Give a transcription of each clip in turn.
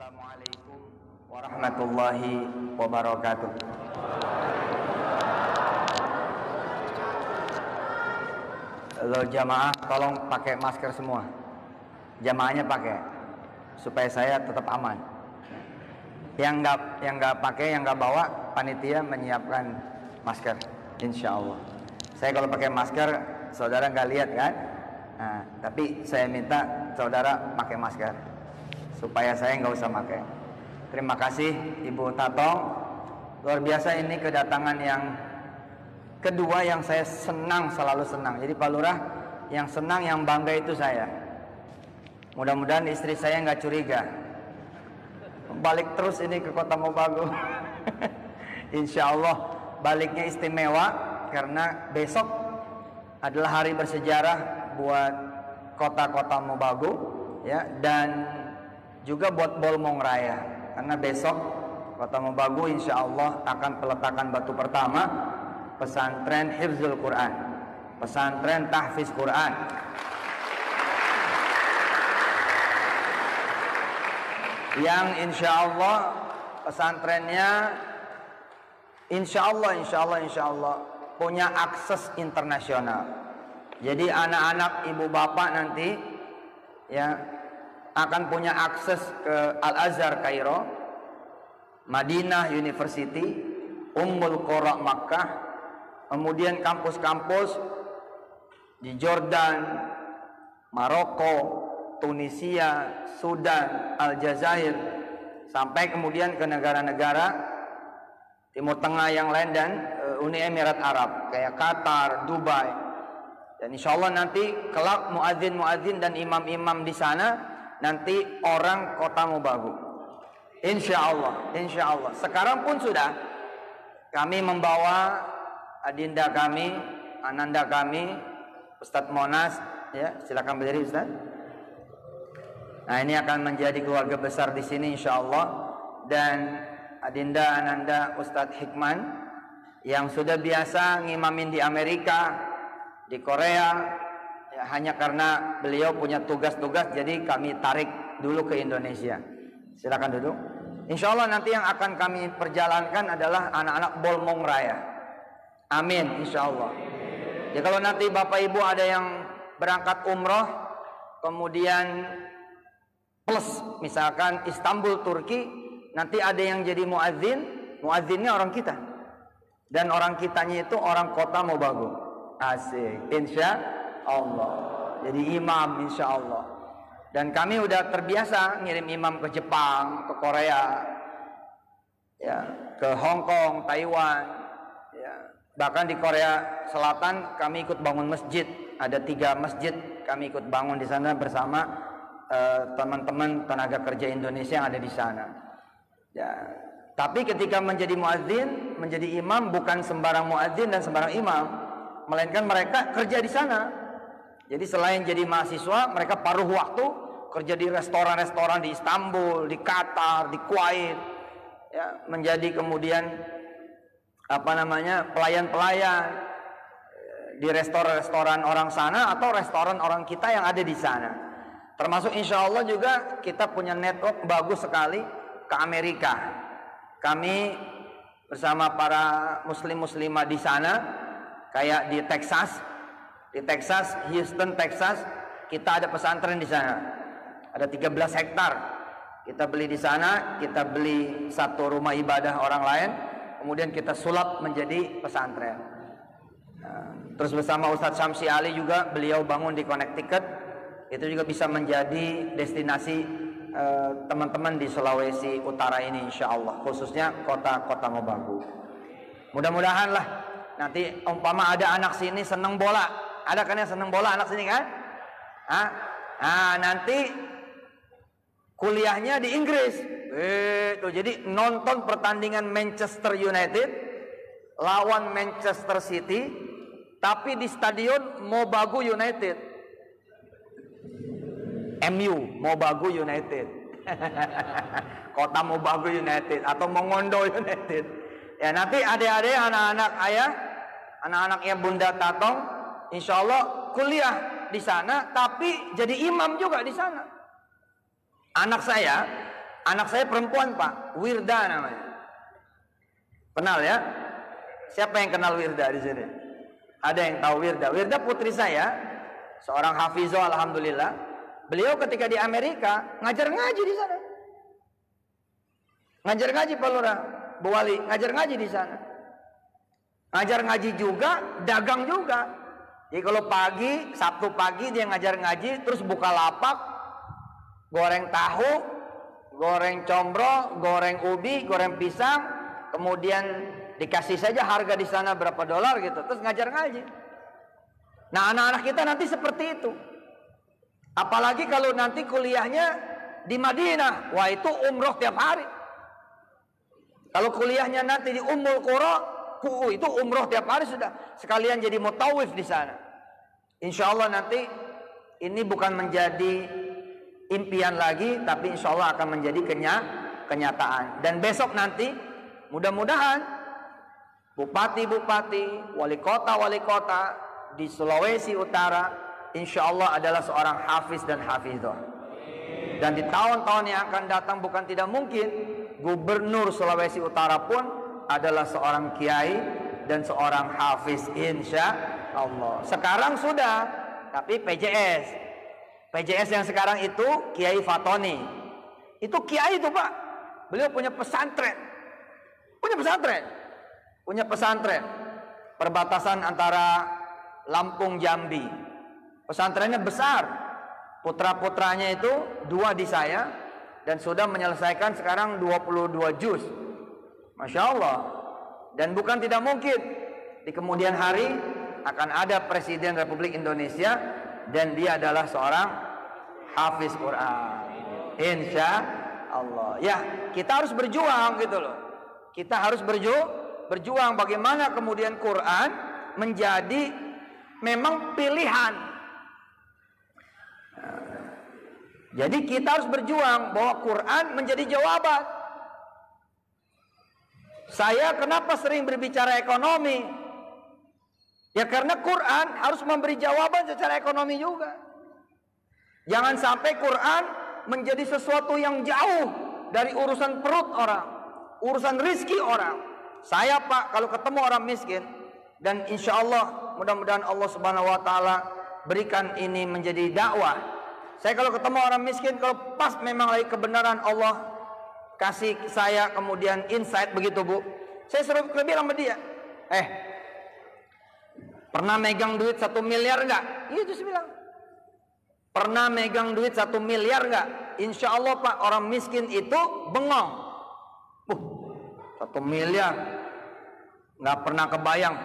Assalamualaikum warahmatullahi wabarakatuh. Lo jamaah tolong pakai masker semua. Jamaahnya pakai supaya saya tetap aman. Yang nggak pakai, yang nggak bawa, panitia menyiapkan masker, insya Allah. Saya kalau pakai masker, saudara nggak lihat kan? Nah, tapi saya minta saudara pakai masker supaya saya nggak usah pakai. Terima kasih Ibu Tatong. Luar biasa, ini kedatangan yang kedua yang saya senang, selalu senang. Jadi Pak Lurah yang senang, yang bangga itu saya. Mudah-mudahan istri saya nggak curiga. Balik terus ini ke Kota Mobagu. Insya Allah baliknya istimewa karena besok adalah hari bersejarah buat kota-kota Mobagu, ya, dan juga buat Bolmong Raya, karena besok Kota Mobagu insya Allah akan peletakan batu pertama pesantren Hifzul Quran, pesantren tahfiz Quran. Yang insya Allah pesantrennya insya Allah punya akses internasional. Jadi anak-anak ibu bapak nanti ya akan punya akses ke Al-Azhar Kairo, Madinah University, Ummul Qura Makkah, kemudian kampus-kampus di Jordan, Maroko, Tunisia, Sudan, Aljazair, sampai kemudian ke negara-negara Timur Tengah yang lain dan Uni Emirat Arab kayak Qatar, Dubai. Dan insya Allah nanti kelak muadzin dan imam-imam di sana nanti orang Kota Mobagu. Insya Allah. Sekarang pun sudah kami membawa adinda kami, ananda kami, Ustadz Monas, ya silakan berdiri Ustadz. Nah, ini akan menjadi keluarga besar di sini insya Allah. Dan adinda ananda Ustadz Hikman yang sudah biasa ngimamin di Amerika, di Korea. Ya, hanya karena beliau punya tugas-tugas, jadi kami tarik dulu ke Indonesia. Silakan duduk. Insya Allah nanti yang akan kami perjalankan adalah anak-anak Bolmong Raya. Amin, insya Allah. Ya, kalau nanti Bapak Ibu ada yang berangkat umroh, kemudian plus misalkan Istanbul, Turki, nanti ada yang jadi muadzin. Muadzinnya orang kita, dan orang kitanya itu orang Kota Mobagu. Asik, insya Allah. Jadi imam insya Allah. Dan kami udah terbiasa ngirim imam ke Jepang, ke Korea, ya, ke Hong Kong, Taiwan, ya. Bahkan di Korea Selatan kami ikut bangun masjid. Ada 3 masjid kami ikut bangun di sana bersama teman-teman tenaga kerja Indonesia yang ada di sana. Ya. Tapi ketika menjadi muadzin, menjadi imam, bukan sembarang muadzin dan sembarang imam, melainkan mereka kerja di sana. Jadi selain jadi mahasiswa, mereka paruh waktu kerja di restoran-restoran di Istanbul, di Qatar, di Kuwait, ya, menjadi kemudian pelayan-pelayan di restoran-restoran orang sana atau restoran orang kita yang ada di sana. Termasuk insya Allah juga kita punya network bagus sekali ke Amerika. Kami bersama para muslim-muslimah di sana, kayak di Texas, Houston, Texas, kita ada pesantren di sana. Ada 13 hektar. Kita beli di sana, kita beli satu rumah ibadah orang lain, kemudian kita sulap menjadi pesantren. Nah, terus bersama Ustadz Syamsi Ali juga, beliau bangun di Connecticut. Itu juga bisa menjadi destinasi teman-teman di Sulawesi Utara ini insya Allah, khususnya kota-kota Mobagu. Mudah-mudahan lah nanti umpama ada anak sini seneng bola. Ada kan yang seneng bola anak sini kan? Nanti kuliahnya di Inggris. Jadi nonton pertandingan Manchester United lawan Manchester City, tapi di stadion Mobagu United. MU, Mobagu United. Kota Mobagu United atau Mongondo United. Ya, nanti adik-adik, anak-anak ayah, anak-anaknya Bunda Tatong, insya Allah kuliah di sana, tapi jadi imam juga di sana. Anak saya Anak saya perempuan Pak, Wirda namanya. Kenal ya? Siapa yang kenal Wirda di sini? Ada yang tahu Wirda? Wirda putri saya, seorang hafizoh alhamdulillah. Beliau ketika di Amerika ngajar ngaji di sana. Ngajar ngaji Pak Lurah, Bu Wali, ngajar ngaji di sana. Ngajar ngaji juga, dagang juga. Jadi kalau pagi, Sabtu pagi dia ngajar ngaji, terus buka lapak, goreng tahu, goreng combro, goreng ubi, goreng pisang, kemudian dikasih saja harga di sana berapa dolar gitu, terus ngajar ngaji. Nah anak-anak kita nanti seperti itu. Apalagi kalau nanti kuliahnya di Madinah, wah itu umroh tiap hari. Kalau kuliahnya nanti di Ummul Qura, itu umroh tiap hari sudah. Sekalian jadi mutawif di sana. Insya Allah nanti ini bukan menjadi impian lagi, tapi insya Allah akan menjadi kenyataan. Dan besok nanti mudah-mudahan bupati-bupati, wali kota di Sulawesi Utara insya Allah adalah seorang hafiz dan hafizah. Dan di tahun-tahun yang akan datang bukan tidak mungkin Gubernur Sulawesi Utara pun adalah seorang kiai dan seorang hafiz insya Allah. Sekarang sudah, tapi PJS yang sekarang itu Kiai Fatoni. Itu kiai itu Pak. Beliau punya pesantren. Punya pesantren. Perbatasan antara Lampung Jambi. Pesantrennya besar. Putra-putranya itu 2 di saya dan sudah menyelesaikan sekarang 22 juz. Masya Allah. Dan bukan tidak mungkin di kemudian hari akan ada Presiden Republik Indonesia dan dia adalah seorang hafiz Quran. Insya Allah. Ya, kita harus berjuang gitu loh. Kita harus berjuang bagaimana kemudian Quran menjadi memang pilihan. Jadi kita harus berjuang bahwa Quran menjadi jawaban. Saya kenapa sering berbicara ekonomi? Ya karena Quran harus memberi jawaban secara ekonomi juga. Jangan sampai Quran menjadi sesuatu yang jauh dari urusan perut orang, urusan rizki orang. Saya Pak kalau ketemu orang miskin, dan insya Allah mudah-mudahan Allah Subhanahu Wa Taala berikan ini menjadi dakwah. Saya kalau ketemu orang miskin, kalau pas memang lagi kebenaran Allah kasih saya kemudian insight begitu Bu, saya suruh bilang sama dia, pernah megang duit 1 miliar enggak? Itu saya bilang. Pernah megang duit 1 miliar enggak? Insya Allah Pak, orang miskin itu bengong. 1 miliar nggak pernah kebayang.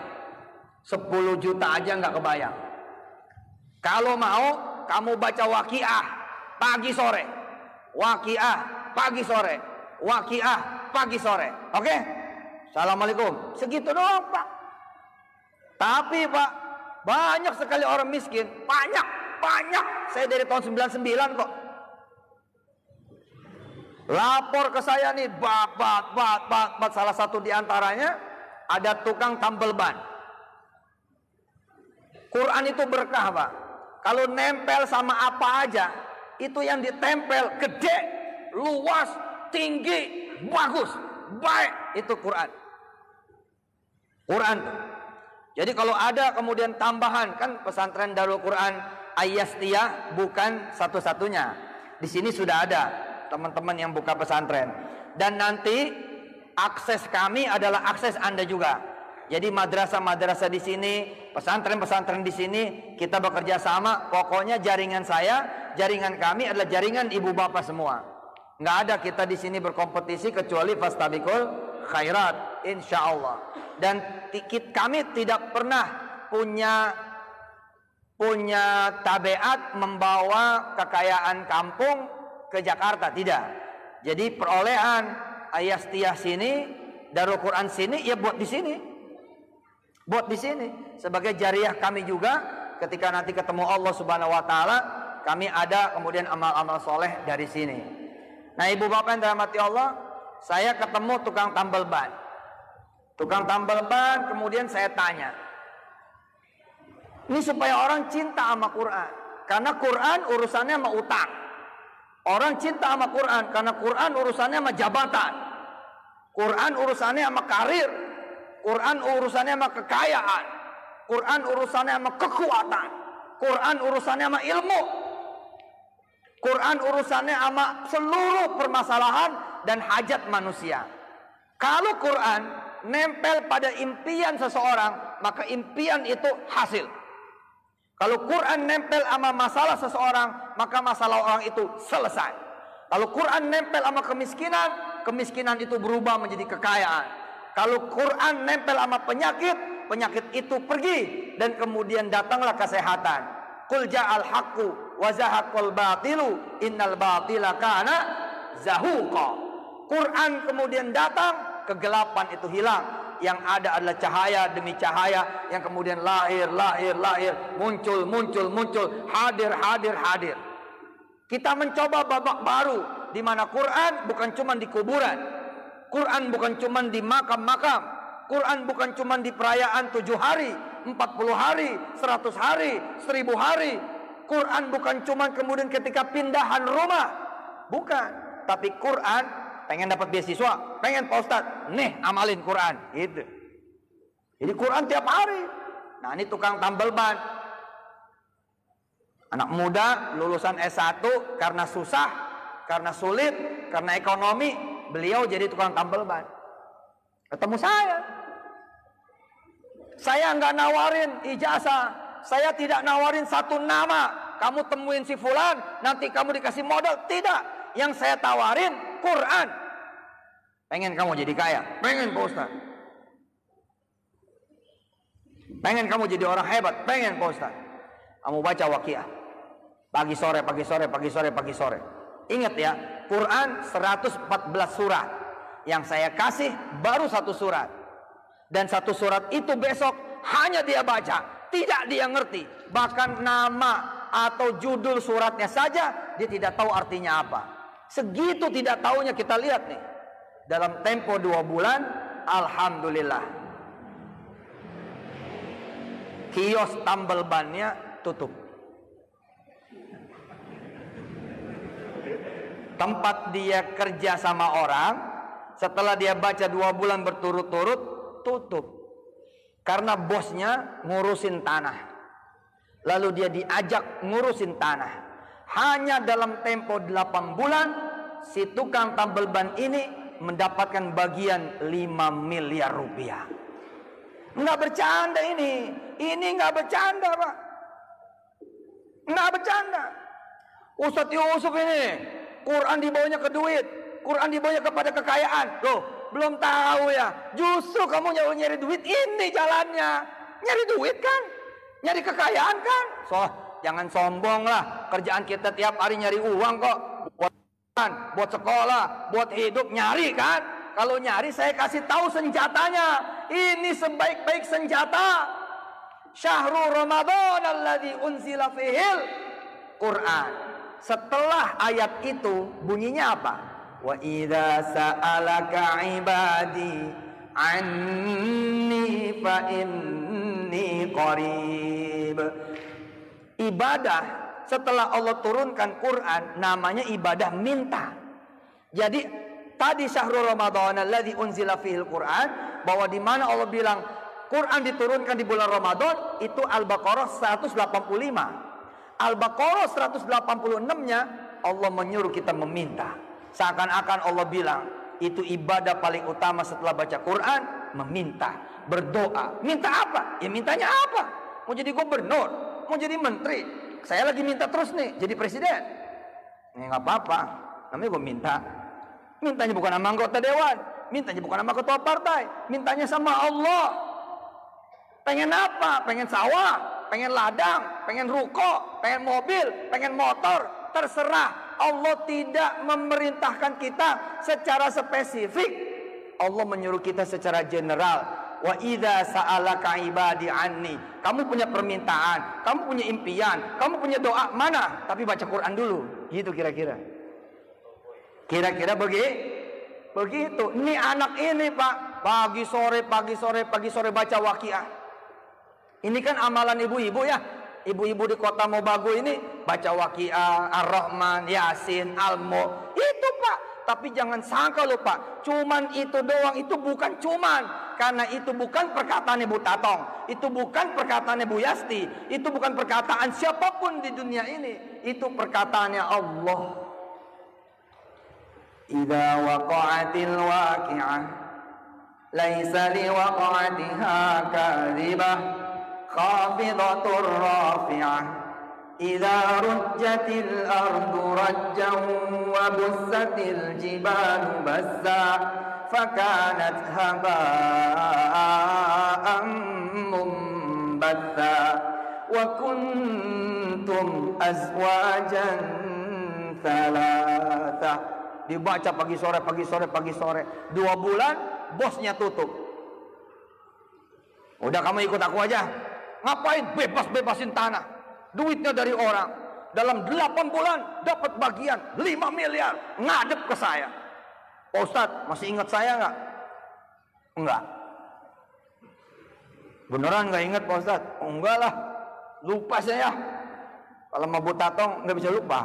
10 juta aja nggak kebayang. Kalau mau kamu baca Waqiah pagi sore, Waqiah pagi sore, Waqiah pagi sore. Oke? Assalamualaikum. Segitu doang Pak. Tapi Pak, banyak sekali orang miskin. Banyak. Saya dari tahun 99 kok. Lapor ke saya nih, bat. Salah satu diantaranya ada tukang tambal ban. Quran itu berkah Pak. Kalau nempel sama apa aja, itu yang ditempel gede, luas, tinggi, bagus, baik. Itu Quran. Quran tuh. Jadi kalau ada kemudian tambahan, kan pesantren Darul Quran Ayastiyah bukan satu-satunya. Di sini sudah ada teman-teman yang buka pesantren. Dan nanti akses kami adalah akses Anda juga. Jadi madrasah-madrasah di sini, pesantren-pesantren di sini, kita bekerja sama. Pokoknya jaringan saya, jaringan kami adalah jaringan ibu bapak semua. Nggak ada kita di sini berkompetisi kecuali fastabiqul khairat, insya Allah. Dan kami tidak pernah punya tabiat membawa kekayaan kampung ke Jakarta, tidak. Jadi perolehan Ayastiyah sini, Darul Quran sini, ya buat di sini. Buat di sini sebagai jariah kami juga ketika nanti ketemu Allah Subhanahu wa taala, kami ada kemudian amal-amal soleh dari sini. Nah, Ibu Bapak yang dirahmati Allah, saya ketemu tukang tambal ban. Tukang tambal ban, kemudian saya tanya. Ini supaya orang cinta sama Quran. Karena Quran urusannya sama utang. Orang cinta sama Quran karena Quran urusannya sama jabatan, Quran urusannya sama karir, Quran urusannya sama kekayaan, Quran urusannya sama kekuatan, Quran urusannya sama ilmu, Quran urusannya sama seluruh permasalahan dan hajat manusia. Kalau Quran nempel pada impian seseorang, maka impian itu hasil. Kalau Quran nempel sama masalah seseorang, maka masalah orang itu selesai. Kalau Quran nempel sama kemiskinan, kemiskinan itu berubah menjadi kekayaan. Kalau Quran nempel sama penyakit, penyakit itu pergi dan kemudian datanglah kesehatan. Qul ja'al haqqu wa zahaqal batilu innal batila kana zahuqa. Quran kemudian datang, kegelapan itu hilang. Yang ada adalah cahaya demi cahaya yang kemudian lahir, muncul, hadir. Kita mencoba babak baru di mana Quran bukan cuma di kuburan, Quran bukan cuma di makam-makam, Quran bukan cuma di perayaan 7 hari, 40 hari, 100 hari, 1000 hari. Quran bukan cuma kemudian ketika pindahan rumah, bukan. Tapi Quran pengen dapat beasiswa, pengen Pak Ustadz, nih amalin Quran, gitu. Jadi Quran tiap hari. Nah ini tukang tambal ban. Anak muda lulusan S1 karena susah, karena sulit, karena ekonomi, beliau jadi tukang tambal ban. Ketemu saya nggak nawarin ijazah, saya tidak nawarin satu nama, kamu temuin si fulan, nanti kamu dikasih modal, tidak. Yang saya tawarin Quran. Pengen kamu jadi kaya? Pengen Pak Ustaz. Pengen kamu jadi orang hebat? Pengen Pak Ustaz. Kamu baca Waqiah. Pagi sore. Ingat ya, Quran 114 surat. Yang saya kasih baru 1 surat. Dan 1 surat itu besok hanya dia baca. Tidak dia ngerti. Bahkan nama atau judul suratnya saja dia tidak tahu artinya apa. Segitu tidak tahunya kita lihat nih. Dalam tempo 2 bulan, alhamdulillah, kios tambal bannya tutup. Tempat dia kerja sama orang, setelah dia baca 2 bulan berturut-turut, tutup. Karena bosnya ngurusin tanah. Lalu dia diajak ngurusin tanah. Hanya dalam tempo 8 bulan, si tukang tambal ban ini mendapatkan bagian 5 miliar rupiah. Nggak bercanda ini nggak bercanda Pak, nggak bercanda. Ustadz Yusuf ini Quran dibawanya ke duit, Quran dibawanya kepada kekayaan. Loh, belum tahu ya, justru kamu nyari duit, ini jalannya. Nyari duit kan, nyari kekayaan kan. Jangan sombong lah, kerjaan kita tiap hari nyari uang kok, buat sekolah, buat hidup, nyari kan. Kalau nyari saya kasih tahu senjatanya. Ini sebaik-baik senjata. Syahrul Ramadan alladzi unzila fihil Quran. Setelah ayat itu bunyinya apa? Wa idza sa'alaka ibadi anni fa inni qarib. Ibadah setelah Allah turunkan Quran namanya ibadah minta. Jadi tadi syahrul Ramadan alladzi unzila fihil Quran, bahwa di mana Allah bilang Quran diturunkan di bulan Ramadan, itu Al-Baqarah 185. Al-Baqarah 186-nya Allah menyuruh kita meminta. Seakan-akan Allah bilang itu ibadah paling utama setelah baca Quran, meminta, berdoa. Minta apa? Ya mintanya apa? Mau jadi gubernur, mau jadi menteri. Saya lagi minta terus nih jadi presiden. Ini nggak apa-apa, namanya gue minta. Mintanya bukan sama anggota dewan, mintanya bukan sama ketua partai, mintanya sama Allah. Pengen apa? Pengen sawah, pengen ladang, pengen ruko, pengen mobil, pengen motor, terserah. Allah tidak memerintahkan kita secara spesifik. Allah menyuruh kita secara general. Wa idza sa'alaka ibadi anni. Kamu punya permintaan, kamu punya impian, kamu punya doa, mana? Tapi baca Quran dulu. Gitu kira-kira. Kira-kira begitu. Ini anak ini Pak, pagi sore baca Waqiah. Ini kan amalan ibu-ibu ya. Ibu-ibu di Kota Mobagu ini baca Waqiah, Ar-Rahman, Yasin, Al-Mulk. Itu Pak. Tapi jangan sangka loh Pak, cuman itu doang. Itu bukan cuman. Karena itu bukan perkataan Ibu Tatong, itu bukan perkataan Ibu Yasti, itu bukan perkataan siapapun di dunia ini. Itu perkataannya Allah. Idza waqa'atil waqi'ah laisa liwaqa'atiha kadhibah khafidatur rafi'ah idza rujjatil ardu rajjan wa bussatil jibalu bassa fakanat haba'an mumbatha wa kuntum azwajan thalatha. Dibaca pagi sore, pagi sore, pagi sore. 2 bulan bosnya tutup. Udah kamu ikut aku aja. Ngapain bebas-bebasin tanah? Duitnya dari orang. Dalam 8 bulan dapat bagian 5 miliar. Ngadep ke saya. Pak Ustadz, masih ingat saya nggak? Enggak. Beneran nggak ingat Pak Ustadz? Oh, enggak lah. Lupa saya. Kalau mau Bu Tatong nggak bisa lupa.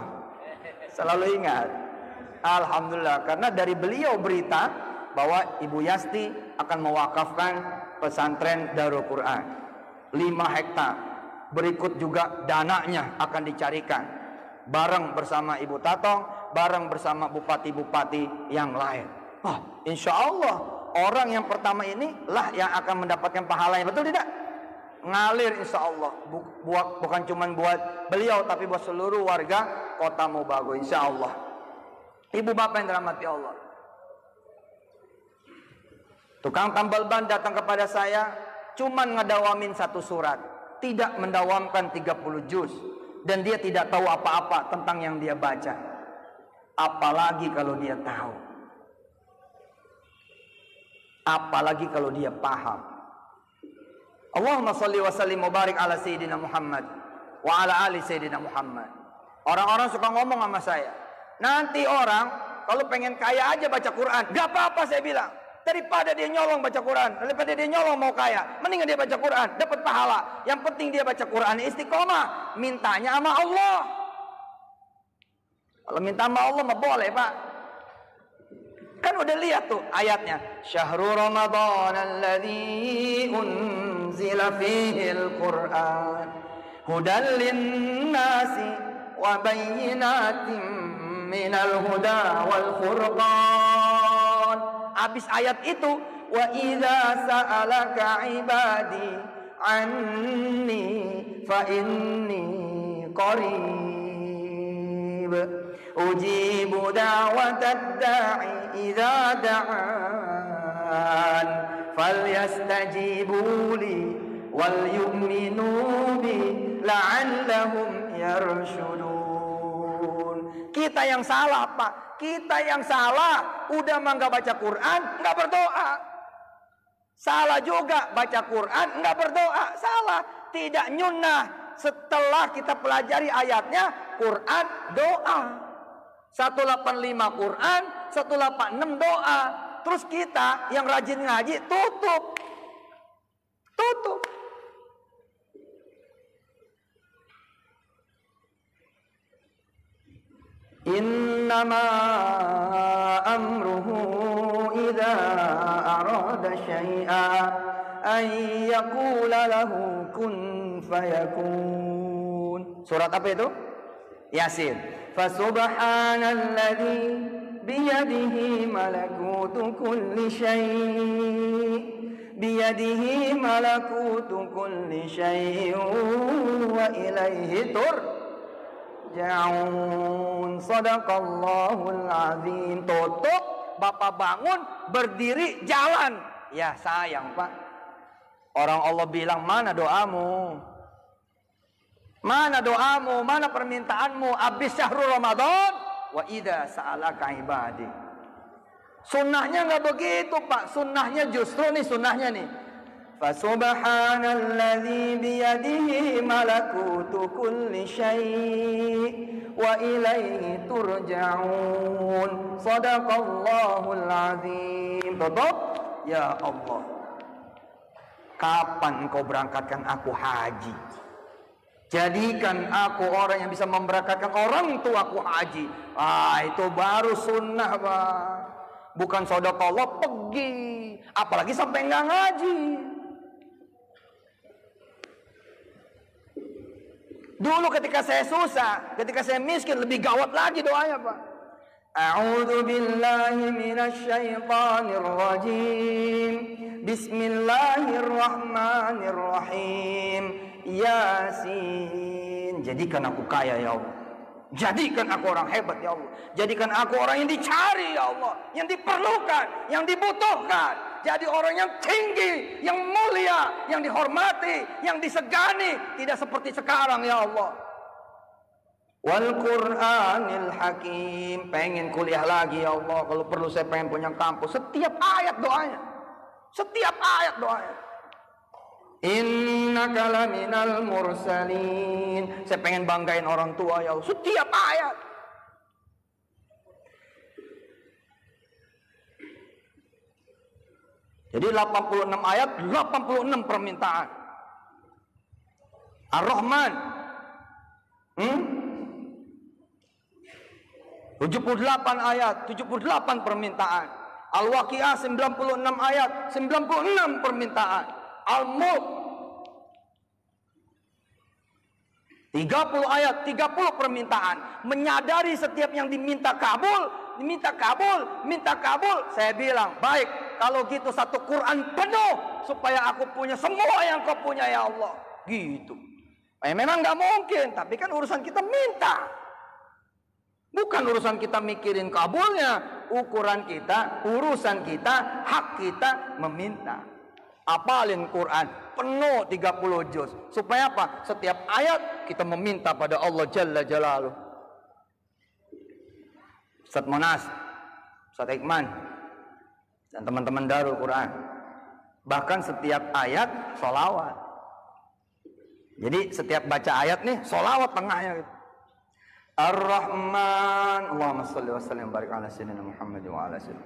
Selalu ingat. Alhamdulillah. Karena dari beliau berita bahwa Ibu Yasti akan mewakafkan pesantren Darul Quran 5 hektar. Berikut juga dananya akan dicarikan. Bareng bersama Ibu Tatong, bareng bersama bupati-bupati yang lain. Oh, insya Allah orang yang pertama ini lah yang akan mendapatkan pahalanya. Betul tidak? Ngalir insya Allah. Bukan cuma buat beliau, tapi buat seluruh warga Kota Mobagu insya Allah. Ibu bapak yang dirahmati Allah. Tukang tambal ban datang kepada saya, cuman ngedawamin 1 surat, tidak mendawamkan 30 juz. Dan dia tidak tahu apa-apa tentang yang dia baca. Apalagi kalau dia tahu. Apalagi kalau dia paham. Allahumma salli wa sallim wa barik ala Sayyidina Muhammad wa ala ali Sayyidina Muhammad. Orang-orang suka ngomong sama saya, nanti orang kalau pengen kaya aja baca Quran. Gak apa-apa saya bilang. Daripada dia nyolong baca Quran, daripada dia nyolong mau kaya, mendingan dia baca Quran, dapat pahala. Yang penting dia baca Quran istiqomah, mintanya sama Allah. Kalau minta sama Allah mah boleh Pak. Kan udah lihat tuh ayatnya. Syahrul Ramadan alladzi unzila fihil Quran hudan linnasi wa bayyinatin minal huda wal furqan. Habis ayat itu, wa idza sa'alaka ibadi anni fa inni qarib ujibu da'watad da'i idza da'an falyastajibu li wal yu'minu bi la'allahum yarshudun. Kita yang salah Pak, kita yang salah. Udah mah nggak baca Quran, nggak berdoa. Salah juga baca Quran, nggak berdoa. Salah, tidak nyunnah. Setelah kita pelajari ayatnya, Quran doa. 185 Quran, 186 doa. Terus kita yang rajin ngaji tutup. Innama amruhu idza arada syai'an an yaqula lahu kun fayakun. Surat apa itu? Yasin. Fasubhanalladzi biyadihi malakutu kulli syai' biyadihi malakutu kulli syai' wa ilaihi turja'un. Sadaqallahul azim. Tutup, Bapak bangun, berdiri, jalan. Ya sayang Pak, orang Allah bilang mana doamu? Mana doamu? Mana permintaanmu? Abis syahrul Ramadan wa idza sa'alaka ibadi. Sunnahnya nggak begitu Pak. Sunnahnya justru nih, sunnahnya nih. Fasubhanalladzi biyadihi malakutu kulli syai' wa ilaihi turja'un. Shadaqallahul azim. Tutup. Ya Allah, kapan kau berangkatkan aku haji? Jadikan aku orang yang bisa memberangkatkan orang tuaku haji. Itu baru sunnah, Pak. Bukan sedekah pergi. Apalagi sampai nggak ngaji. Dulu ketika saya susah, ketika saya miskin, lebih gawat lagi doanya, Pak. A'udzu billahi minasyaitonir rajim. Bismillahirrahmanirrahim. Yasin. Jadikan aku kaya ya Allah. Jadikan aku orang hebat ya Allah. Jadikan aku orang yang dicari ya Allah, yang diperlukan, yang dibutuhkan. Jadi orang yang tinggi, yang mulia, yang dihormati, yang disegani, tidak seperti sekarang ya Allah. Wal Qur'anil Hakim. Pengen kuliah lagi ya Allah. Kalau perlu saya pengen punya kampus. Setiap ayat doanya. Setiap ayat doanya. Innaka laminal mursalin. Saya pengen banggain orang tua ya Allah. Setiap ayat. Jadi 86 ayat, 86 permintaan. Ar-Rahman 78 ayat, 78 permintaan. Al-Waqiah 96 ayat, 96 permintaan. Al-Mulk 30 ayat, 30 permintaan. Menyadari setiap yang diminta kabul, diminta kabul, minta kabul. Saya bilang, baik, kalau gitu satu Quran penuh supaya aku punya semua yang kau punya ya Allah. Gitu. Memang nggak mungkin, tapi kan urusan kita minta. Bukan urusan kita mikirin kabulnya. Ukuran kita, urusan kita, hak kita meminta. Apalin Quran penuh 30 juz. Supaya apa? Setiap ayat kita meminta pada Allah Jalla Jalaluh. Ustaz Monas, Ustaz Iqman, dan teman-teman Darul Quran. Bahkan setiap ayat sholawat. Jadi setiap baca ayat nih sholawat tengahnya gitu. Ar-Rahman, Allahumma sholli wa sallim barik ala sayyidina Muhammad wa ala sallam.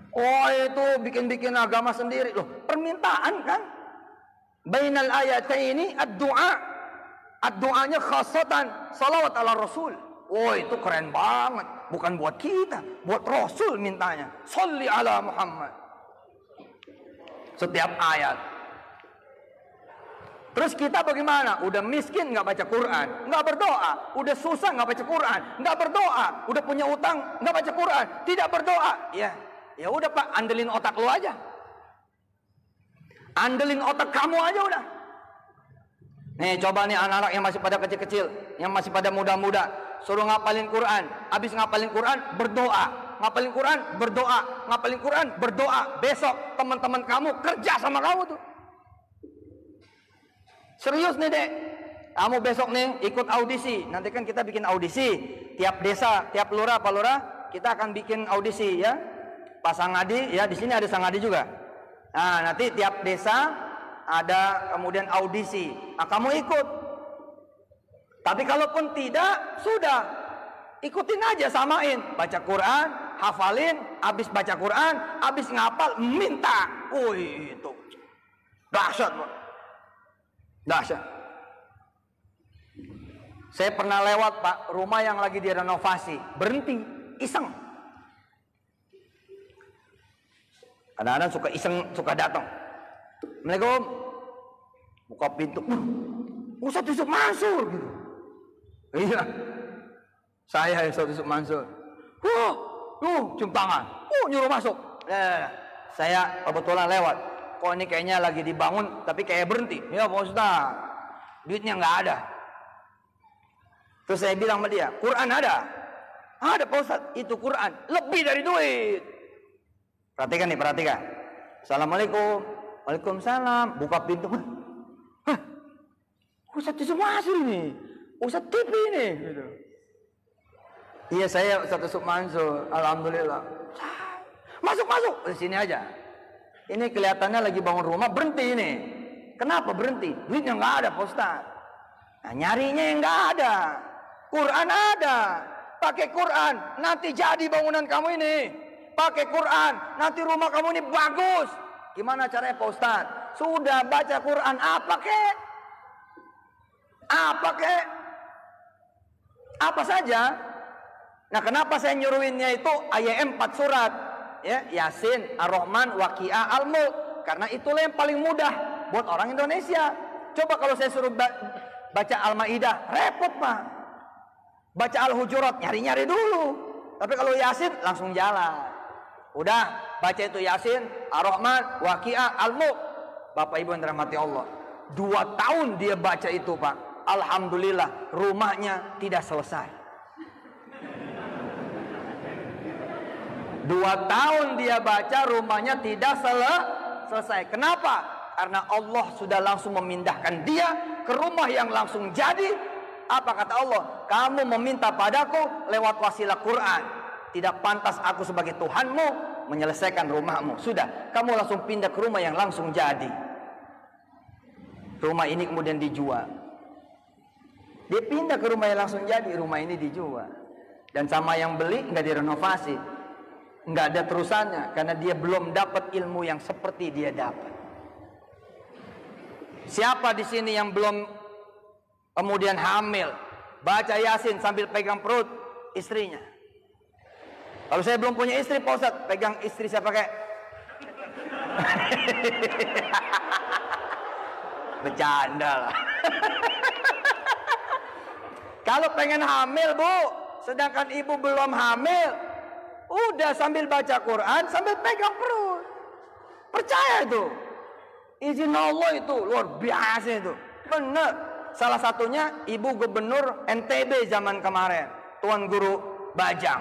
Oh, itu bikin-bikin agama sendiri loh. Permintaan kan? Bainal ayataini ad-du'a. Ad-du'anya khasatan salawat ala Rasul. Oh, itu keren banget. Bukan buat kita, buat Rasul mintanya. Sholli ala Muhammad. Setiap ayat. Terus kita bagaimana? Udah miskin nggak baca Quran, nggak berdoa. Udah susah nggak baca Quran, nggak berdoa. Udah punya utang nggak baca Quran, tidak berdoa. Ya udah Pak, andelin otak lu aja. Andelin otak kamu aja udah. Nih coba nih anak-anak yang masih pada kecil-kecil, yang masih pada muda-muda, suruh ngapalin Quran. Habis ngapalin Quran, berdoa. Ngapalin Quran, berdoa. Ngapalin Quran, berdoa. Besok teman-teman kamu kerja sama kamu tuh. Serius nih Dek. Kamu besok nih ikut audisi. Nanti kan kita bikin audisi. Tiap desa, tiap lurah, Pak Lurah, kita akan bikin audisi ya. Pak Sangadi, ya di sini ada Sangadi juga. Nah, nanti tiap desa ada kemudian audisi. Nah, kamu ikut. Tapi kalaupun tidak, sudah ikutin aja, samain. Baca Quran, hafalin, habis baca Quran, habis ngapal, minta. Wih, itu dahsyat, Pak. Dahsyat. Saya pernah lewat, Pak, rumah yang lagi direnovasi, berhenti, iseng. Kadang-kadang suka iseng, suka datang. Assalamualaikum. Buka pintu. Ustaz Yusuf Mansur gitu. Iya. Saya Ustaz Yusuf Mansur. Cium tangan. Nyuruh masuk. Saya kebetulan lewat. Kok ini kayaknya lagi dibangun tapi kayak berhenti. Ya Pak Ustaz. Duitnya nggak ada. Terus saya bilang sama dia, Quran ada? Ada Pak Ustaz. Itu Quran. Lebih dari duit. Perhatikan nih, perhatikan. Assalamualaikum. Waalaikumsalam. Buka pintu. Hah? Ustaz Yusuf Mansur ini. Ustaz TV ini. Gitu. Iya saya Ustaz Yusuf Mansur. Alhamdulillah. Masuk. Di sini aja. Ini kelihatannya lagi bangun rumah, berhenti ini. Kenapa berhenti? Duitnya nggak ada Pak Ustaz. Nah, nyarinya yang nggak ada. Quran ada. Pakai Quran. Nanti jadi bangunan kamu ini. Pakai Quran, nanti rumah kamu ini bagus. Gimana caranya Pak Ustaz? Sudah baca Quran apa kek? Apa kek? Apa saja. Nah, kenapa saya nyuruhinnya itu ayat 4 surat? Ya, Yasin, Ar-Rahman, Waqiah, Al-Mulk. Karena itulah yang paling mudah buat orang Indonesia. Coba kalau saya suruh baca Al-Maidah, repot Pak. Baca Al-Hujurat, nyari-nyari dulu. Tapi kalau Yasin, langsung jalan. Udah, baca itu Yasin, Ar-Rahman, Waqiah, Al-Mulk. Bapak Ibu yang dirahmati Allah, 2 tahun dia baca itu Pak. Alhamdulillah, rumahnya tidak selesai. 2 tahun dia baca, rumahnya tidak selesai. Kenapa? Karena Allah sudah langsung memindahkan dia ke rumah yang langsung jadi. Apa kata Allah? Kamu meminta padaku lewat wasilah Quran. Tidak pantas aku sebagai Tuhanmu menyelesaikan rumahmu. Sudah, kamu langsung pindah ke rumah yang langsung jadi. Rumah ini kemudian dijual. Dia pindah ke rumah yang langsung jadi, rumah ini dijual. Dan sama yang beli nggak direnovasi. Nggak ada terusannya, karena dia belum dapat ilmu yang seperti dia dapat. Siapa di sini yang belum kemudian hamil, baca Yasin sambil pegang perut istrinya? Kalau saya belum punya istri, Pak Ustadz, pegang istri saya pakai. Bercanda lah. Kalau pengen hamil Bu, sedangkan ibu belum hamil, udah sambil baca Quran, sambil pegang perut. Percaya itu. Izin Allah itu luar biasa itu. Benar. Salah satunya Ibu Gubernur NTB zaman kemarin, Tuan Guru Bajang.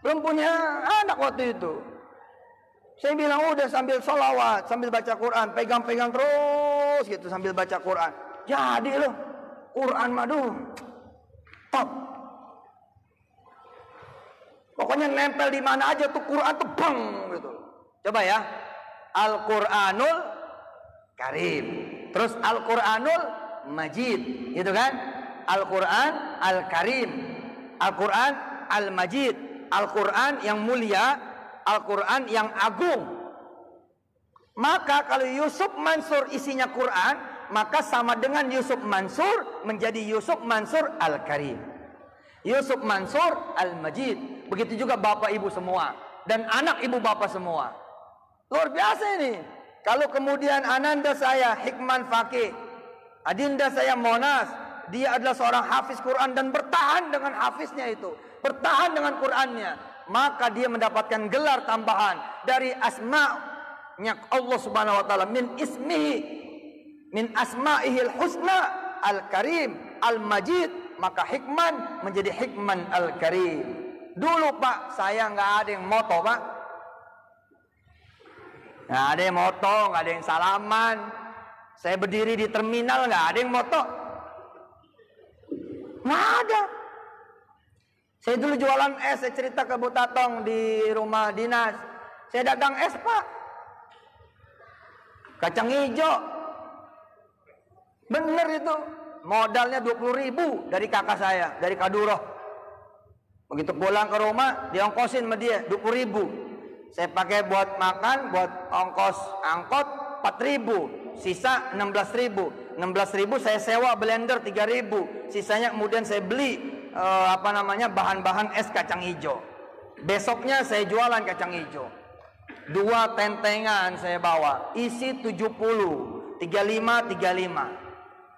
Belum punya anak waktu itu. Saya bilang udah sambil sholawat, sambil baca Quran, pegang-pegang terus gitu sambil baca Quran. Jadi loh, Quran madu top. Pokoknya nempel di mana aja tuh Quran tuh bang gitu. Coba ya. Al-Qur'anul Karim. Terus Al-Qur'anul Majid, gitu kan? Al-Qur'an Al-Karim. Al-Qur'an Al-Majid. Al-Qur'an yang mulia, Al-Qur'an yang agung. Maka kalau Yusuf Mansur isinya Quran, maka sama dengan Yusuf Mansur menjadi Yusuf Mansur Al-Karim. Yusuf Mansur Al-Majid. Begitu juga bapak ibu semua dan anak ibu bapak semua. Luar biasa ini. Kalau kemudian ananda saya Hikman Fakih, adinda saya Monas, dia adalah seorang hafiz Quran dan bertahan dengan hafiznya itu, bertahan dengan Qurannya, maka dia mendapatkan gelar tambahan dari asma'nya Allah Subhanahu wa taala, min ismihi, min asma'ihil husna Al-Karim Al-Majid, maka Hikman menjadi Hikman Al-Karim. Dulu Pak, saya nggak ada yang moto Pak, nggak ada yang moto, nggak ada yang salaman. Saya berdiri di terminal nggak ada yang moto, nggak ada. Saya dulu jualan es, saya cerita ke Bu Tatong di rumah dinas. Saya dagang es Pak, kacang hijau, bener itu. Modalnya 20.000 dari kakak saya, dari Kaduroh. Begitu pulang ke rumah, diongkosin sama dia 20.000. Saya pakai buat makan, buat ongkos angkot 4.000, sisa 16.000. 16.000 saya sewa blender 3.000. Sisanya kemudian saya beli bahan-bahan es kacang hijau. Besoknya saya jualan kacang hijau. 2 tentengan saya bawa, isi 70, 35.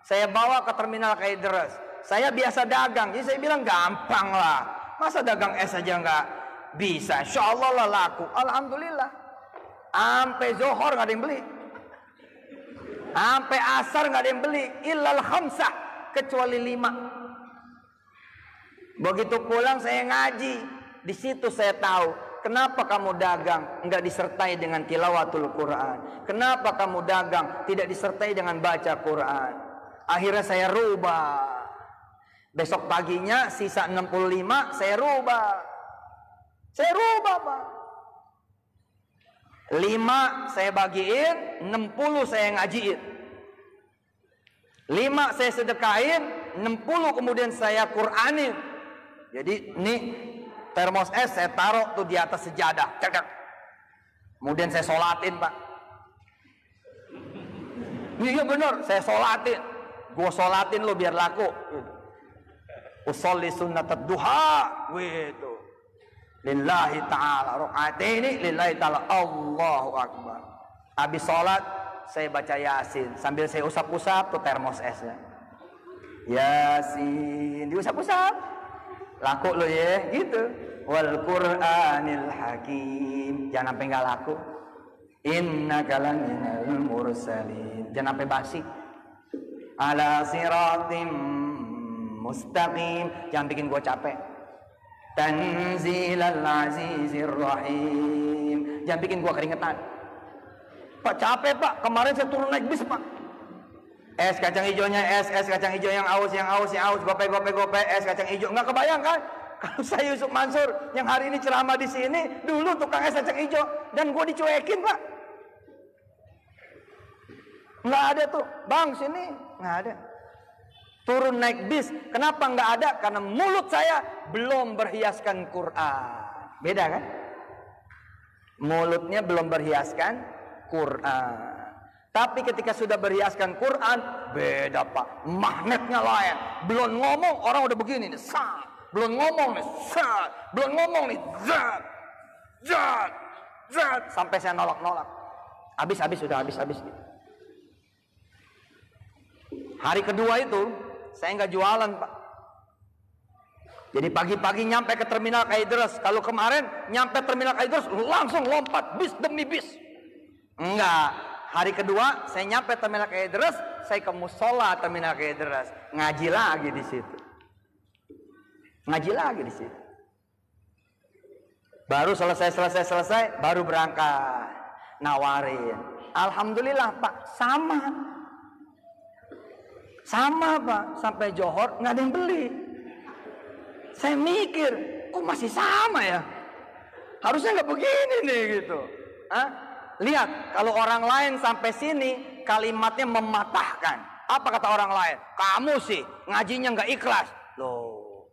Saya bawa ke terminal Kaideres. Saya biasa dagang, jadi saya bilang gampang lah. Masa dagang es aja nggak bisa? Insya Allah lah laku. Alhamdulillah. Sampai Zohor nggak ada yang beli. Sampai asar nggak ada yang beli. Illal khamsah, kecuali 5. Begitu pulang saya ngaji. Di situ saya tahu kenapa kamu dagang nggak disertai dengan tilawatul Quran. Kenapa kamu dagang tidak disertai dengan baca Quran. Akhirnya saya rubah. Besok paginya sisa 65 saya rubah. Saya rubah Pak. 5 saya bagiin, 60 saya ngajiin. 5 saya sedekahin, 60 kemudian saya Quranin. Jadi ini termos es saya taruh tuh di atas sejadah. Cekak. Kemudian saya sholatin Pak. Iya benar, saya sholatin. Gue sholatin lo biar laku. Usolli sunnatad duha. Gitu. Lillahi ta'ala. Rakaat ini lillahi ta'ala. Allahu Akbar. Habis sholat saya baca Yasin. Sambil saya usap-usap tuh termos esnya. Yasin. Diusap-usap. Laku lo ya. Gitu. Wal Qur'anil Hakim. Jangan sampai gak laku. Innaka laminal mursalin. Jangan sampai basi. Ala siratim mustaqim. Jangan bikin gua capek. Tanzilal azizir rahim. Jangan bikin gua keringetan. Pak capek pak. Kemarin saya turun naik bis pak. Es kacang hijaunya es kacang hijau yang aus, gope, es kacang hijau. Nggak kebayang kan? Kalau saya Yusuf Mansur yang hari ini ceramah di sini, dulu tukang es kacang hijau dan gue dicuekin pak. Nggak ada tuh, bang sini nggak ada. Turun naik bis, kenapa nggak ada? Karena mulut saya belum berhiaskan Quran. Beda kan? Mulutnya belum berhiaskan Quran. Tapi ketika sudah berhiaskan Quran, beda pak. Magnetnya lain. Belum ngomong orang udah begini nih. Sat. Belum ngomong nih. Sat. Belum ngomong nih. Zat. Zat. Zat. Sampai saya nolak-nolak. Habis. Hari kedua itu saya nggak jualan pak. Jadi pagi-pagi nyampe ke terminal Kalideres. Kalau kemarin nyampe terminal Kalideres langsung lompat bis demi bis. Enggak. Hari kedua saya nyampe terminal Kalideres, saya ke musola terminal Kalideres, ngaji lagi di situ. Baru selesai baru berangkat nawarin. Alhamdulillah Pak, sama Pak, sampai Johor nggak ada yang beli. Saya mikir, kok masih sama ya? Harusnya nggak begini nih gitu. Lihat, kalau orang lain sampai sini kalimatnya mematahkan. Apa kata orang lain? Kamu sih ngajinya nggak ikhlas. Loh,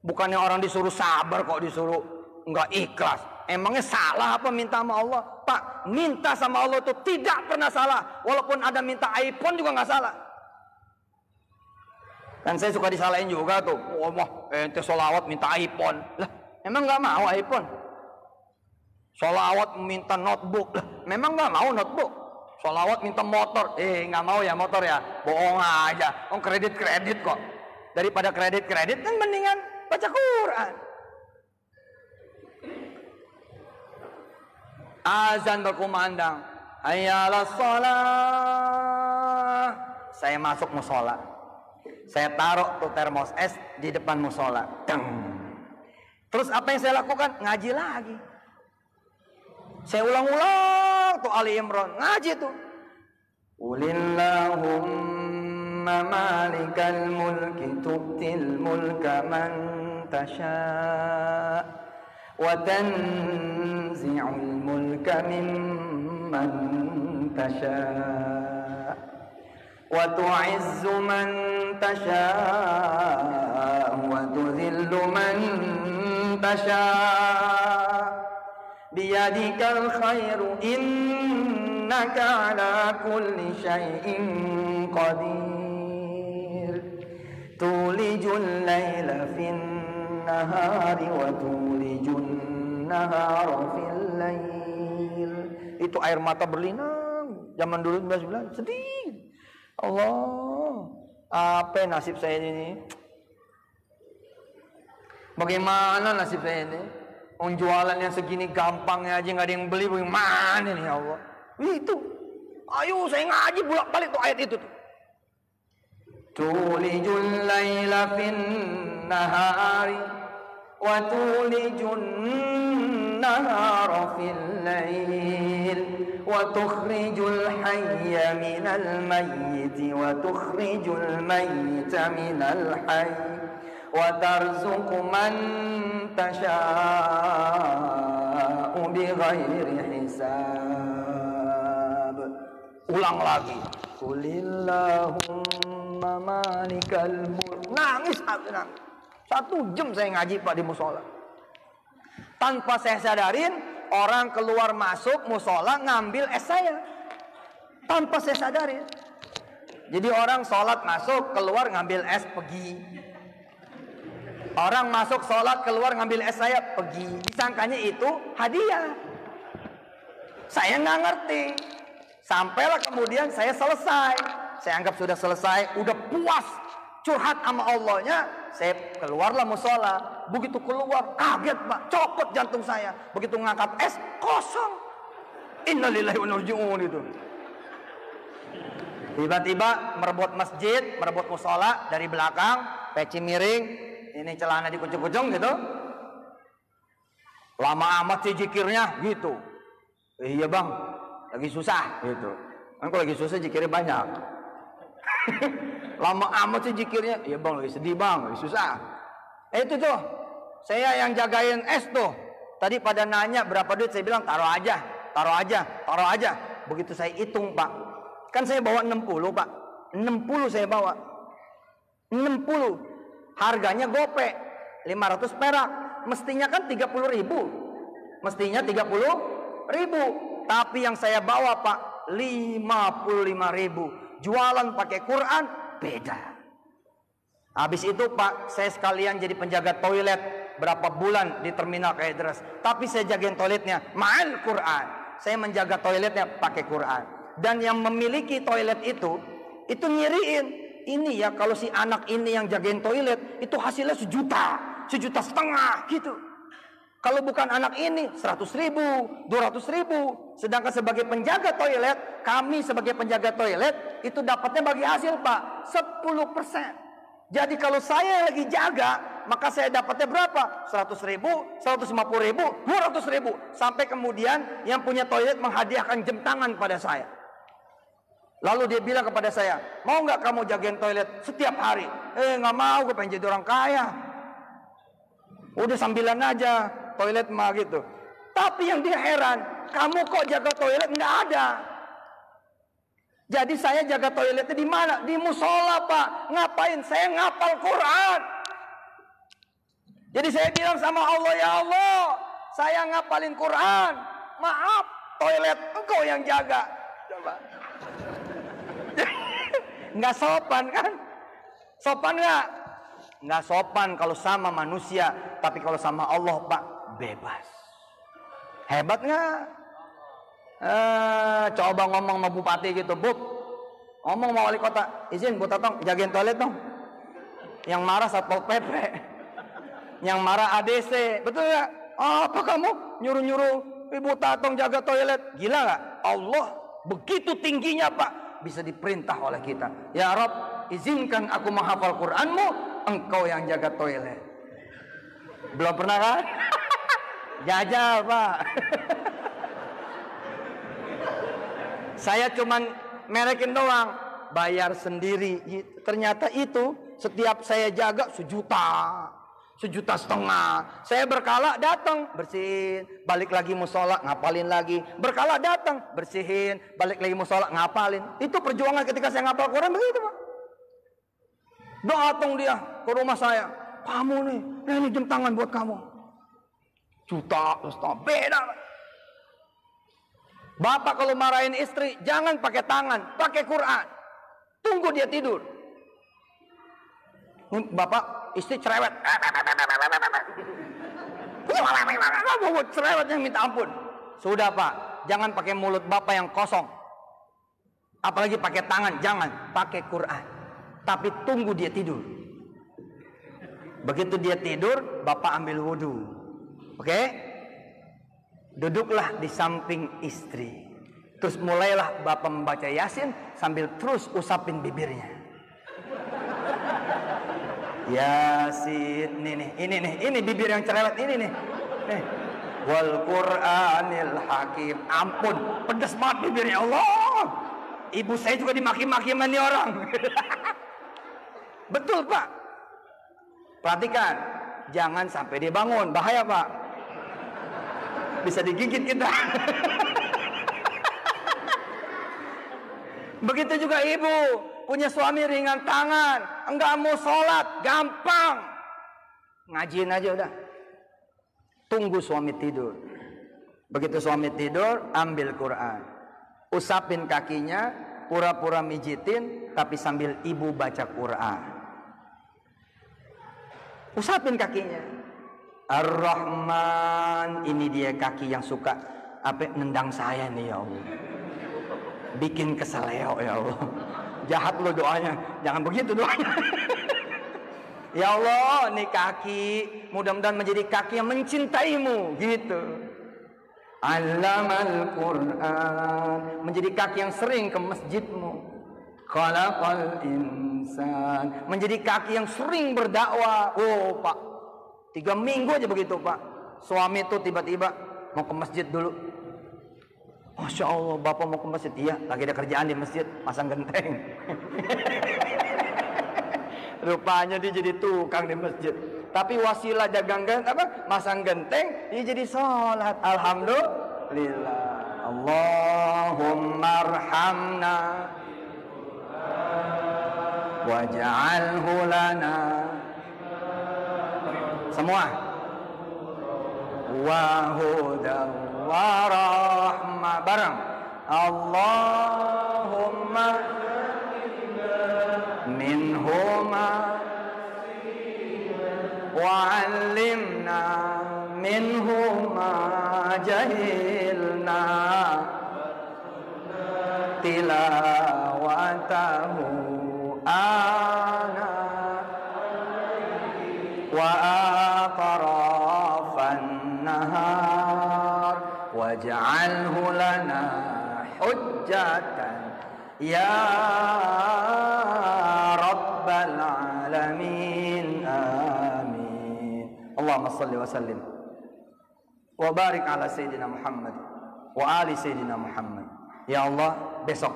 bukannya orang disuruh sabar kok disuruh nggak ikhlas. Emangnya salah apa minta sama Allah? Pak, minta sama Allah itu tidak pernah salah. Walaupun ada minta iPhone juga nggak salah. Kan saya suka disalahin juga tuh. Oh, ente sholawat minta iPhone. Lah, emang nggak mau iPhone? Sholawat minta notebook. Memang nggak mau notebook. Sholawat minta motor. Nggak mau ya motor ya. Bohong aja. Kredit kok. Daripada kredit kan mendingan baca Quran. Azan berkumandang. Hayyalas shalah. Saya masuk musola. Saya taruh tuh termos es di depan musola. Terus apa yang saya lakukan? Ngaji lagi. Saya ulang-ulang tuh Ali Imran, ngaji tuh. Qulillahumma malikal mulki tu'til mulka man tasha' wa tanzi'ul mulka mimman tasha' wa tu'izzu man tasha' wa tudhillu man tasha' biyadikal khairu innaka ala kulli syai'in qadir tulijul laila fin nahari wa tulijun nahara fil lail. Itu air mata berlinang zaman dulu 19 sedih. Allah, apa nasib saya ini? Bagaimana nasib saya ini? Jualan yang segini gampangnya aja nggak ada yang beli, bagaimana nih ya Allah? Itu, ayo saya ngaji bolak-balik tuh ayat itu tuh. Tulijul laila fin nahari wa tulijun nahara fil lail wa tukhrijul hayya minal mayyiti wa tukhrijul mayyita minal hayy wa tarzuqu man tasha'u bighairi hisab. Ulang lagi. Qulillahumma malikal mulk. Nangis. 1 jam saya ngaji Pak di musola. Tanpa saya sadarin, orang keluar masuk musola ngambil es saya. Tanpa saya sadarin. Jadi orang sholat masuk, keluar ngambil es, pergi. Orang masuk sholat, keluar ngambil es saya, pergi. Disangkanya itu hadiah. Saya nggak ngerti. Sampailah kemudian saya selesai. Saya anggap sudah selesai, udah puas. Curhat sama Allahnya, saya keluarlah musola. Begitu keluar, kaget Pak, copot jantung saya. Begitu ngangkat es, kosong. Innalillahi wa inna ilaihi raji'un itu. Tiba-tiba merebut masjid, merebut musola dari belakang, peci miring, ini celana dikucung-kucung gitu. Lama amat sih zikirnya gitu. Iya bang, lagi susah gitu. Kan kalau lagi susah zikirnya banyak. Lama amat sih zikirnya. Iya bang, lagi sedih bang, lagi susah. Itu tuh, saya yang jagain es tuh. Tadi pada nanya berapa duit, saya bilang taruh aja, taruh aja, taruh aja. Begitu saya hitung Pak. Kan saya bawa 60 Pak. 60 saya bawa. 60. Harganya gope. 500 perak. Mestinya kan 30 ribu. Mestinya 30 ribu. Tapi yang saya bawa Pak 55 ribu. Jualan pakai Quran beda. Habis itu Pak, saya sekalian jadi penjaga toilet berapa bulan di terminal Kaidras. Tapi saya jagain toiletnya ma'al Quran. Saya menjaga toiletnya pakai Quran. Dan yang memiliki toilet itu nyiriin. Ini ya kalau si anak ini yang jagain toilet, itu hasilnya 1 juta, 1,5 juta gitu. Kalau bukan anak ini 100 ribu, 200 ribu. Sedangkan sebagai penjaga toilet, kami sebagai penjaga toilet, itu dapatnya bagi hasil Pak 10%. Jadi kalau saya lagi jaga, maka saya dapatnya berapa? 100 ribu, 150 ribu, 200 ribu. Sampai kemudian yang punya toilet menghadiahkan jam tangan pada saya. Lalu dia bilang kepada saya, mau nggak kamu jagain toilet setiap hari? Nggak mau, gue pengen jadi orang kaya. Udah sambilan aja toilet mah gitu. Tapi yang dia heran, kamu kok jaga toilet? Nggak ada. Jadi saya jaga toiletnya di mana? Di musola Pak. Ngapain? Saya ngapal Quran. Jadi saya bilang sama Allah, ya Allah, saya ngapalin Quran. Maaf, toilet engkau yang jaga. Coba. Nggak sopan kan? Sopan nggak? Nggak sopan kalau sama manusia, tapi kalau sama Allah Pak bebas. Hebat nggak? Coba ngomong sama bupati gitu, Bub, ngomong sama wali kota, izin Bu Tatong jagain toilet dong. Yang marah Satpol PP, yang marah ADC, betul nggak? Apa kamu nyuruh-nyuruh Ibu Tatong jaga toilet? Gila nggak? Allah begitu tingginya Pak. Bisa diperintah oleh kita. Ya Rob, izinkan aku menghafal Quranmu, engkau yang jaga toilet. Belum pernah kan? Jajal Pak. Saya cuman merekin doang, bayar sendiri. Ternyata itu setiap saya jaga 1 juta, 1,5 juta. Saya berkala datang bersihin, balik lagi musola ngapalin lagi. Berkala datang bersihin, balik lagi musola ngapalin. Itu perjuangan ketika saya ngapal Quran begitu Pak. Datang dia ke rumah saya, kamu nih, ini jam tangan buat kamu. 1,5 juta, beda. Bapak kalau marahin istri, jangan pakai tangan, pakai Quran. Tunggu dia tidur. Bapak istri cerewet, cerewetnya minta ampun. Sudah Pak, jangan pakai mulut Bapak yang kosong. Apalagi pakai tangan, jangan. Pakai Quran. Tapi tunggu dia tidur. Begitu dia tidur, Bapak ambil wudhu. Oke? Duduklah di samping istri. Terus mulailah Bapak membaca Yasin sambil terus usapin bibirnya. Yasin, ini bibir yang cerewet ini nih. Wal Qur'anil Hakim. Ampun, pedas banget bibirnya Allah. Ibu saya juga dimaki-maki sama nih orang. Betul Pak. Perhatikan, jangan sampai dia bangun, bahaya Pak. Bisa digigit kita. Begitu juga ibu. Punya suami ringan tangan, enggak mau sholat, gampang. Ngajiin aja udah. Tunggu suami tidur. Begitu suami tidur, ambil Quran. Usapin kakinya, pura-pura mijitin tapi sambil ibu baca Quran. Usapin kakinya. Ar-Rahman, ini dia kaki yang suka nendang saya nih ya Allah. Bikin keseleo ya Allah. Jahat lo doanya, jangan begitu doanya. Ya Allah, nih kaki mudah-mudahan menjadi kaki yang mencintaimu gitu. Allamal Quran, menjadi kaki yang sering ke masjidmu. Khalaqal insan, menjadi kaki yang sering berdakwah. Oh Pak, 3 minggu aja begitu Pak. Suami tuh tiba-tiba mau ke masjid dulu. Masya Allah, Bapak mau ke masjid. Iya, lagi ada kerjaan di masjid, pasang genteng. Rupanya dia jadi tukang di masjid. Tapi wasilah dagang masang genteng, dia jadi sholat. Alhamdulillah. Allahumma arhamna waj'alhu lana. Semua. Wa hudan wa rahmah. Bareng. Allahumma minhuma wa'allimna minhuma jahilna tilawatahu ana wa atrafan nahar waj'alhu lana hujjatan ya rabbal alamin. Amin. Allahumma salli wa sallim wa barik ala sayyidina Muhammad wa ali sayyidina Muhammad. Ya Allah, besok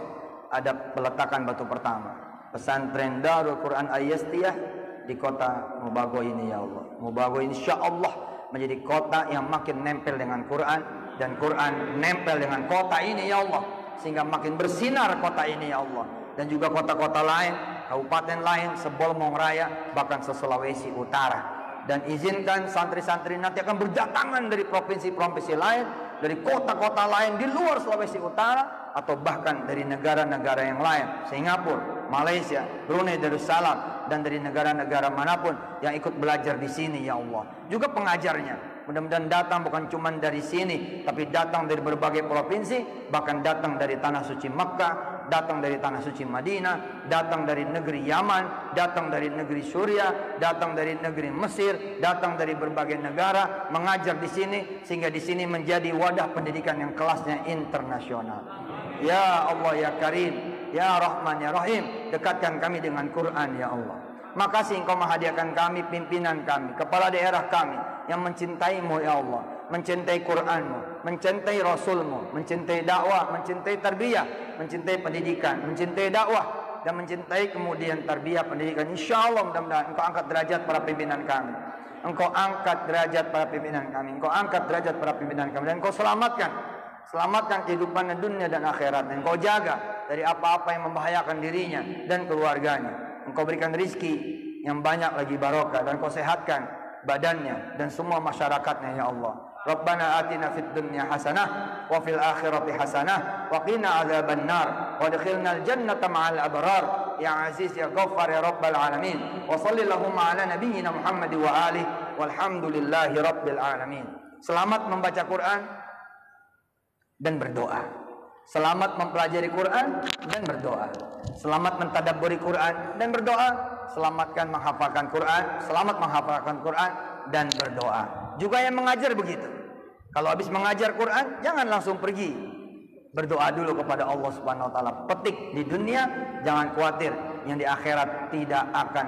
ada peletakan batu pertama pesantren Darul Quran Al-Yastiyah di kota Mubago ini ya Allah. Mubago insyaallah menjadi kota yang makin nempel dengan Quran, dan Quran nempel dengan kota ini ya Allah, sehingga makin bersinar kota ini ya Allah. Dan juga kota-kota lain, kabupaten lain, Sebolmong Raya, bahkan se-Sulawesi Utara. Dan izinkan santri-santri nanti akan berdatangan dari provinsi-provinsi lain, dari kota-kota lain di luar Sulawesi Utara, atau bahkan dari negara-negara yang lain, Singapura, Malaysia, Brunei Darussalam, dan dari negara-negara manapun yang ikut belajar di sini ya Allah. Juga pengajarnya mudah-mudahan datang bukan cuma dari sini, tapi datang dari berbagai provinsi, bahkan datang dari tanah suci Makkah, datang dari tanah suci Madinah, datang dari negeri Yaman, datang dari negeri Suriah, datang dari negeri Mesir, datang dari berbagai negara mengajar di sini, sehingga di sini menjadi wadah pendidikan yang kelasnya internasional. Ya Allah ya Karim, ya Rahman ya Rahim, dekatkan kami dengan Quran ya Allah. Makasih Engkau menghadiahkan kami, pimpinan kami, kepala daerah kami yang mencintaimu ya Allah, mencintai Quranmu, mencintai Rasulmu, mencintai dakwah, mencintai tarbiyah, mencintai pendidikan, mencintai dakwah, dan mencintai kemudian tarbiyah pendidikan. InsyaAllah mudah-mudahan Engkau angkat derajat para pimpinan kami, Engkau angkat derajat para pimpinan kami, Engkau angkat derajat para pimpinan kami, dan Engkau selamatkan kehidupan dunia dan akhirat. Engkau jaga dari apa-apa yang membahayakan dirinya dan keluarganya. Engkau berikan rizki yang banyak lagi barokah, dan Engkau sehatkan badannya dan semua masyarakatnya ya Allah. Rabbana atina fid dunya hasanah wa fil akhirati hasanah wa qina adzaban nar wa adkhilnal jannata ma'al abrar ya aziz ya ghaffar ya rabbal alamin. Wa sallallahu ala nabiyyina Muhammad wa alihi walhamdulillahi rabbil alamin. Selamat membaca Quran dan berdoa. Selamat mempelajari Quran dan berdoa. Selamat mentadabburi Quran dan berdoa. Selamatkan menghafalkan Quran, selamat menghafalkan Quran dan berdoa. Juga yang mengajar begitu. Kalau habis mengajar Quran, jangan langsung pergi. Berdoa dulu kepada Allah Subhanahu wa taala. Petik di dunia, jangan khawatir yang di akhirat tidak akan